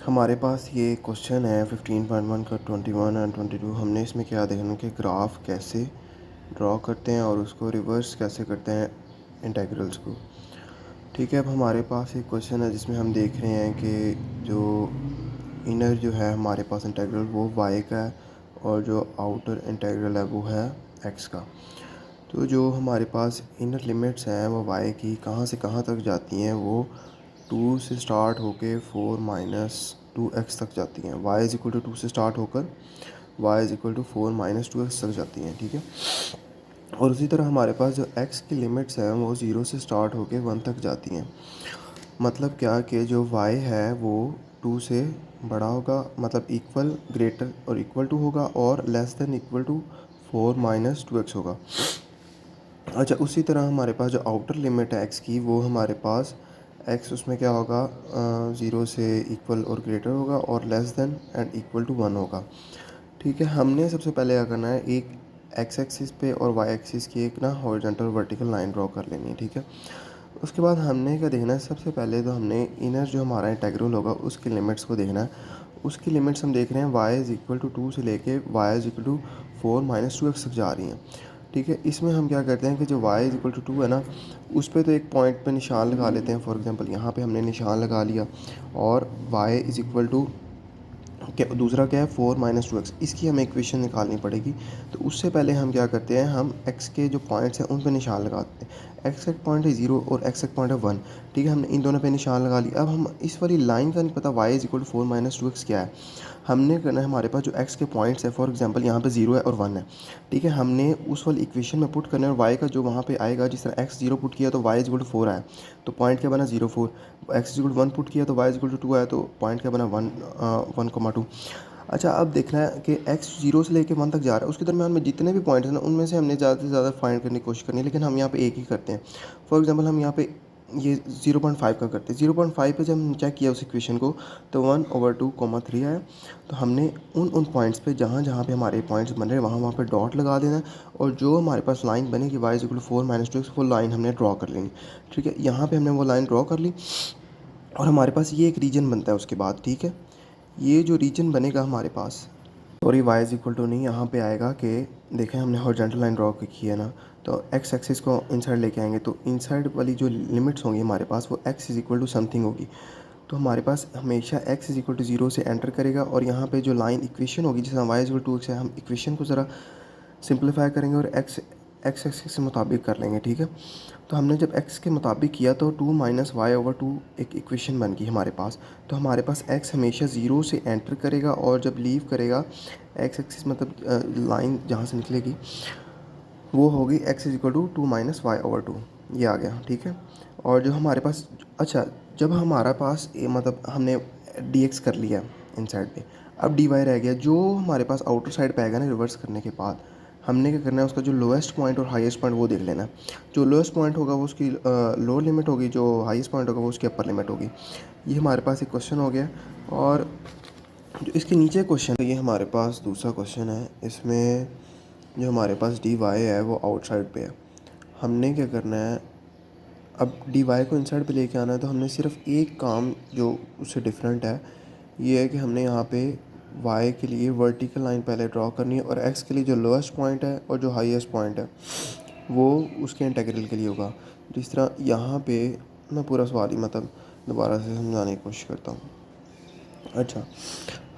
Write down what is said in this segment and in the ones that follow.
हमारे पास ये क्वेश्चन है 15.1 का 21 एंड 22। हमने इसमें क्या देखना कि ग्राफ कैसे ड्रॉ करते हैं और उसको रिवर्स कैसे करते हैं इंटेग्रल्स को। ठीक है, अब हमारे पास एक क्वेश्चन है जिसमें हम देख रहे हैं कि जो इनर जो है हमारे पास इंटेग्रल वो y का है और जो आउटर इंटेग्रल है वो है x का। तो जो हमारे पास इनर लिमिट्स हैं वो y की कहाँ से कहाँ तक जाती हैं, वो 2 से स्टार्ट होके 4 माइनस 2x तक जाती हैं। y इज़ इक्वल टू 2 से स्टार्ट होकर y is equal to 4 minus 2x तक जाती हैं। ठीक है, और उसी तरह हमारे पास जो x की लिमिट्स हैं वो 0 से स्टार्ट होके 1 तक जाती हैं। मतलब क्या कि जो y है वो 2 से बड़ा होगा, मतलब इक्वल, ग्रेटर और इक्वल टू होगा, और less than equal to 4 minus 2x होगा। अच्छा, उसी तरह हमारे पास जो आउटर लिमिट है x की, वो हमारे पास x उसमें क्या होगा, 0 से इक्वल और ग्रेटर होगा और less than and equal to 1 होगा। ठीक है, हमने सबसे पहले क्या करना है, एक x एक्सिस पे और y एक्सिस की एक ना हॉरिजॉन्टल वर्टिकल लाइन ड्रॉ कर लेनी है। ठीक है, उसके बाद हमने क्या देखना है, सबसे पहले तो हमने इनर जो हमारा इंटेग्रल होगा उसकी लिमिट्स को देखना है। उसकी लिमिट्स हम देख रहे हैं y इज़ इक्वल टू 2 से लेके y is equal to 4 minus 2x तक जा रही हैं। ठीक है, इसमें हम क्या करते हैं कि जो y इज़ इक्वल टू 2 है ना, उस पर तो एक पॉइंट पे निशान लगा लेते हैं। फॉर एग्जांपल यहाँ पे हमने निशान लगा लिया, और y इज़ इक्वल टू क्या, दूसरा क्या है 4 माइनस 2x, इसकी हमें इक्वेशन निकालनी पड़ेगी। तो उससे पहले हम क्या करते हैं, हम x के जो पॉइंट्स हैं उन पे निशान लगाते हैं। x एक पॉइंट है 0 और x एक पॉइंट है 1। ठीक है, हमने इन दोनों पे निशान लगा लिया। अब हम इस वाली लाइन का नहीं पता y is equal to 4 minus 2x क्या है। हमने करना है, हमारे पास जो x के पॉइंट्स है, फॉर एग्जांपल यहाँ पे 0 है और 1 है। ठीक है, हमने उस वाली इक्वेशन में पुट करना है, और y का जो वहाँ पे आएगा, जिस तरह x 0 पुट किया तो y इज़ इक्वल टू 4 आया, तो पॉइंट क्या बना 0 4। x is equal to 1 put किया तो y इज़ इक्वल टू 2 आया, तो पॉइंट क्या बना 1,2। अच्छा, अब देखना है कि x 0 से लेके 1 तक जा रहा है, उसके दरमियान में जितने भी पॉइंट्स हैं ना, उनमें से हमने ज़्यादा से ज़्यादा फाइंड करने की कोशिश करनी है, लेकिन हम यहाँ पे एक ही करते हैं। फॉर एग्जांपल हम यहाँ पे ये 0.5 का करते हैं। 0.5 पे जब हम चेक किया उस इक्वेशन को, तो 1/2, 3 आया। तो हमने उन पॉइंट्स पे जहाँ जहाँ पे हमारे पॉइंट्स बन रहे हैं वहाँ पे डॉट लगा देना है, और जो हमारे पास लाइन बनेगी y is equal to 4 minus 2x, वो लाइन हमने ड्रॉ कर लेनी। ठीक है, यहाँ पे हमने वो लाइन ड्रॉ कर ली, और हमारे पास ये एक रीजन बनता है उसके बाद। ठीक है, ये जो रीजन बनेगा हमारे पास, sorry y is equal to नहीं, यहाँ पे आएगा कि देखें हमने हॉरिजॉन्टल लाइन ड्रॉ की है ना, तो x एक्सिस को इनसाइड लेके आएंगे, तो इनसाइड वाली जो लिमिट्स होंगी हमारे पास, वो x is equal to something होगी। तो हमारे पास हमेशा x इज़ इक्वल टू 0 से एंटर करेगा, और यहाँ पे जो लाइन इक्वेशन होगी, जैसे y is equal to 2x है, हम इक्वेशन को ज़रा सिंप्लीफाई करेंगे और x एक्सिस के मुताबिक कर लेंगे। ठीक है, तो हमने जब x के मुताबिक किया तो 2 माइनस वाई ओवर 2 एक इक्वेशन बन गई हमारे पास। तो हमारे पास x हमेशा 0 से एंटर करेगा, और जब लीव करेगा x एक्सिस, मतलब लाइन जहाँ से निकलेगी वो होगी x is equal to 2 minus y over 2, ये आ गया। ठीक है, और जो हमारे पास, अच्छा, जब हमारा पास मतलब हमने dx कर लिया इन साइड पे, अब dy रह गया, जो हमारे पास आउटर साइड पे आएगा ना रिवर्स करने के बाद, हमने क्या करना है, उसका जो लोएस्ट पॉइंट और हाईएस्ट पॉइंट वो देख लेना है। जो लोएस्ट पॉइंट होगा वो उसकी लोअर लिमिट होगी, जो हाईएस्ट पॉइंट होगा वो उसकी अपर लिमिट होगी। ये हमारे पास एक क्वेश्चन हो गया, और जो इसके नीचे क्वेश्चन, ये हमारे पास दूसरा क्वेश्चन है। इसमें जो हमारे पास डी वाई है वो आउटसाइड पे है। हमने क्या करना है, अब डी वाई को इनसाइड पे लेके आना है, तो हमने सिर्फ एक काम जो उससे डिफरेंट है, ये है कि हमने यहाँ पे y के लिए वर्टिकल लाइन पहले ड्रॉ करनी है, और x के लिए जो लोएस्ट पॉइंट है और जो हाईएस्ट पॉइंट है वो उसके इंटीग्रल के लिए होगा। जिस तरह यहाँ पे मैं पूरा सवाल ही मतलब दोबारा से समझाने की कोशिश करता हूँ। अच्छा,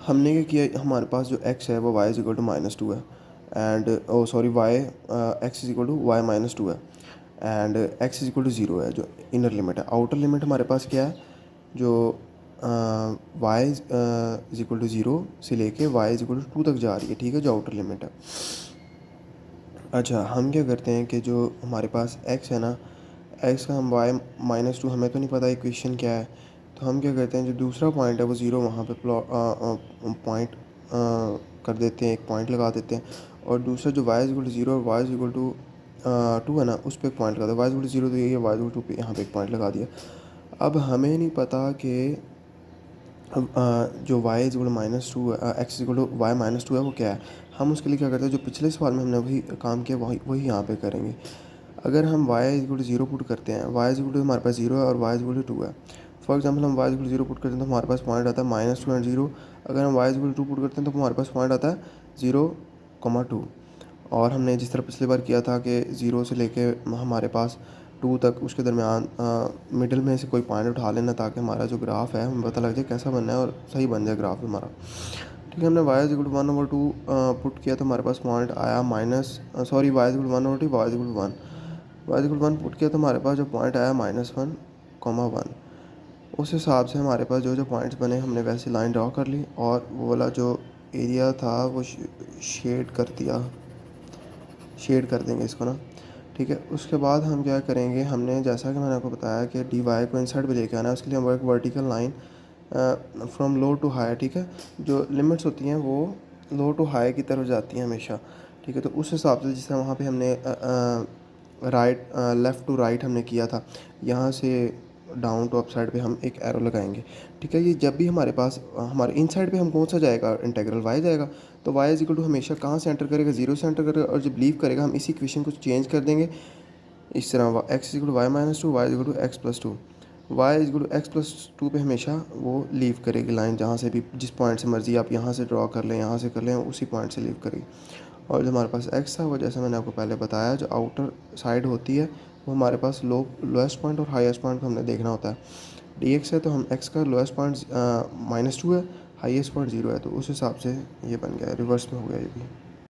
हमने क्या किया, हमारे पास जो x है वो y इज इक्वल टू -2 है, and oh sorry y x is equal to y -2 है, and x is equal to 0 है जो इनर लिमिट है। आउटर लिमिट हमारे पास क्या है, जो y इज इक्वल टू 0 से लेके y इज इक्वल टू 2 तक जा रही है। ठीक है, जो आउटर लिमिट है। अच्छा, हम क्या करते हैं कि जो हमारे पास x है ना, x का हम y -2, हमें तो नहीं पता इक्वेशन क्या है, तो हम क्या करते हैं, जो दूसरा पॉइंट है वो 0 वहाँ पे पॉइंट कर देते हैं, एक पॉइंट लगा देते हैं, और दूसरा जो y इज इक्वल टू 0 और y इज इक्वल टू 2 है ना, उस पर एक पॉइंट लगा दिया। y इज इक्वल टू 0 तो यही है, y इज इक्वल टू 2 पे यहाँ पे एक पॉइंट लगा दिया। अब हमें नहीं पता कि जो y is equal -2 x is equal to y -2 है वो क्या है। हम उसके लिए क्या करते हैं, जो पिछले सवाल में हमने वही काम किया वही यहाँ पे करेंगे। अगर हम y is equal to 0 put करते हैं, y इज इक्वल टू हमारे पास 0 है और y इज इक्वल टू 2 है, फॉर एग्जांपल हम y इक्वल 0 पुट करते हैं तो हमारे पास पॉइंट आता है -2 एंड 0। अगर हम y इक्वल 2 पुट करते हैं तो हमारे पास पॉइंट आता है 0,2। और हमने जिस तरह पिछली बार किया था कि 0 से लेके हमारे पास 2 तक उसके दरमियान मिडिल में से कोई पॉइंट उठा लेना, ताकि हमारा जो ग्राफ है हमें पता लग जाए कैसा बनना है और सही बन जाए ग्राफ हमारा। ठीक है, हमने y=1/2 पुट किया तो हमारे पास पॉइंट आया y=1/2, y=1 पुट किया तो हमारे पास जो पॉइंट आया -1,1। उस हिसाब से हमारे पास जो जो पॉइंट्स बने हमने वैसे लाइन ड्रॉ कर ली और वो वाला जो एरिया था वो शेड कर दिया, शेड कर देंगे इसको ना। ठीक है, उसके बाद हम क्या करेंगे, हमने जैसा कि मैंने आपको बताया कि डी वाई को इनसाइड पे लेके आना है। उसके लिए हम एक vertical line from low to high, ठीक है, जो लिमिट्स होती हैं वो लो टू हाई की तरफ जाती हैं हमेशा। ठीक है, तो उस हिसाब से जिस तरह वहाँ पे हमने लेफ़्ट टू राइट हमने किया था, यहाँ से डाउन टू अप साइड पे हम एक एरो लगाएंगे। ठीक है, ये जब भी हमारे पास हमारे इन साइड पे हम कौन सा जाएगा, इंटेग्रल वाई जाएगा। तो वाई इज इक्वल टू हमेशा कहाँ से एंटर करेगा, जीरो से एंटर करेगा। और जब लीव करेगा हम इसी इक्वेशन को चेंज कर देंगे इस तरह, x is equal to y-2, y is equal to x+2। Y is equal to x+2 पे हमेशा वो लीव करेगी लाइन, जहाँ से भी जिस पॉइंट से मर्जी आप यहाँ से ड्रॉ कर लें, यहाँ से कर लें, उसी पॉइंट से लीव करेगी। और जो हमारे पास x था वो जैसे मैंने आपको पहले बताया, जो आउटर साइड होती है वो हमारे पास लोएस्ट पॉइंट और हाईएस्ट पॉइंट को हमने देखना होता है। dx है तो हम x का लोएस्ट पॉइंट -2 है, हाईएस्ट पॉइंट 0 है, तो उस हिसाब से ये बन गया, रिवर्स में हो गया ये भी।